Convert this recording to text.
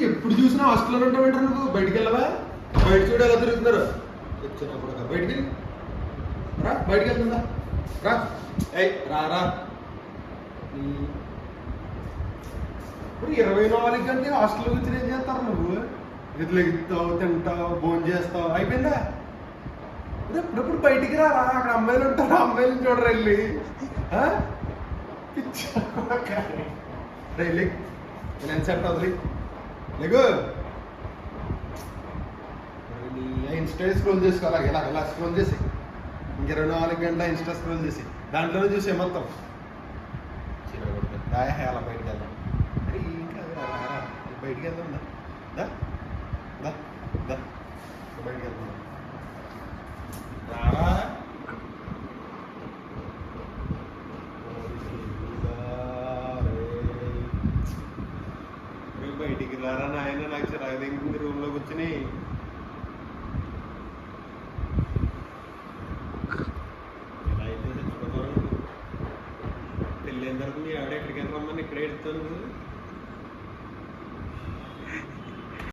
ఎప్పుడు చూసినా హాస్టల్లో ఉంటావు నువ్వు బయటికి వెళ్ళవా బయట చూడు ఎలా తిరుగుతున్నారు వచ్చినప్పుడు బయటికి రా బయటికి వెళ్తుందా రా రా రా ఇప్పుడు 24 గంటలు హాస్టల్లో కూర్చొని ఏం చేస్తారు నువ్వు ఇట్లా ఎగుతావు తింటావు భోజనం చేస్తావు అయిపోయిందా ఎప్పుడప్పుడు బయటికి రా అక్కడ అమ్మాయిలు ఉంటారు అమ్మాయిలు చూడరు వెళ్ళి ఎంత సెట్ అవుతుంది లేకు ఇన్స్టా స్క్రోల్ చేసుకోవాలి ఇలా స్క్రోల్ చేసి ఇంక 24 గంటల ఇన్స్టా స్క్రోల్ చేసి దాంట్లోనే చూసే మొత్తం అలా బయటికి వెళ్దాం అరే ఇంకా బయటికి వెళ్దాం బయటికి వెళ్దాం రారా బయటికి రారా నాయన నాకు చిరాకు దిగుతుంది రూమ్లో కూర్చుని ఇలా అయితే చచ్చిపోతారు పెళ్ళి అయిన తర్వాత మీ ఆవిడ ఎక్కడికి వెళ్ళమని ఇక్కడే ఎడుతాను